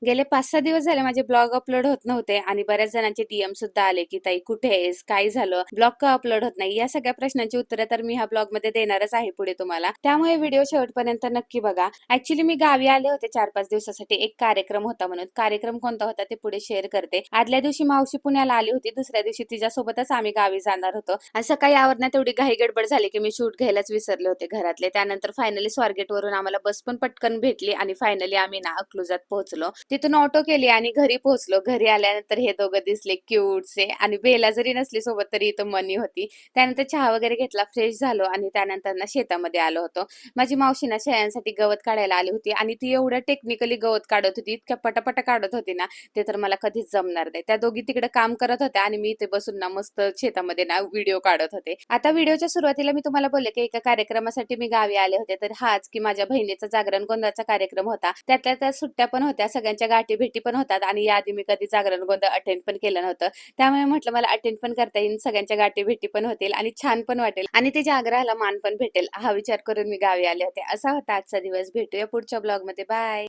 गेले 5-6 दिवस झाले माझे ब्लॉग अपलोड होत नव्हते आणि बऱ्याच जणांचे डीएम सुद्धा आले, की "ताई कुठे आहेस? काय झालं? ब्लॉग का अपलोड होत नाही?" या सगळ्या प्रश्नांची उत्तरं तर मी ह्या ब्लॉगमध्ये देणारच आहे पुढे तुम्हाला. त्यामुळे व्हिडिओ शेवटपर्यंत नक्की बघा. ॲक्चुअली मी गावी आले होते 4-5 दिवसासाठी. एक कार्यक्रम होता म्हणून. कार्यक्रम कोणता होता ते पुढे शेअर करते. आदल्या दिवशी मावशी पुण्याला आली होती. दुसऱ्या दिवशी तिच्यासोबतच आम्ही गावी जाणार होतो आणि सकाळी आवरण्यात एवढी घाई गडबड झाली, की मी शूट घ्यायलाच विसरले होते घरातले. त्यानंतर फायनली स्वारगेटवरून आम्हाला बस पण पटकन भेटली आणि फायनली आम्ही ना अकलूजात पोहोचलो. तिथून ऑटो केली आणि घरी पोहोचलो. घरी आल्यानंतर हे दोघं दिसले क्यूटसे आणि बेला जरी नसली सोबत तरी इथं मनी होती. त्यानंतर चहा वगैरे घेतला, फ्रेश झालो आणि त्यानंतर ना शेतामध्ये आलो होतो. माझी मावशी ना शेळ्यांसाठी गवत काढायला आली होती आणि ती एवढं टेक्निकली गवत काढत होती, इतक्या पटापटा काढत होती ना, ते तर मला कधीच जमणार नाही. त्या दोघी तिकडे काम करत होत्या आणि मी इथे बसून ना मस्त शेतामध्ये ना व्हिडिओ काढत होते. आता व्हिडिओच्या सुरुवातीला मी तुम्हाला बोलले, की एका कार्यक्रमासाठी मी गावी आले होते. तर हाच की माझ्या बहिणीचा जागरण गोंधळाचा कार्यक्रम होता. त्यातल्या त्यात सुट्ट्या पण होत्या, सगळ्यांच्या गाठी-भेटी पण होतात आणि याआधी मी कधी जागरण गोंधळ अटेंड पण केलं नव्हतं. त्यामुळे म्हटलं मला अटेंड पण करता येईल, सगळ्यांच्या गाठी-भेटी पण होतील आणि छान पण वाटेल आणि त्याच्या आग्रहाला मान पण भेटेल, हा विचार करून मी गावी आले होते. असा होता आजचा दिवस. भेटूया पुढच्या ब्लॉगमध्ये. बाय.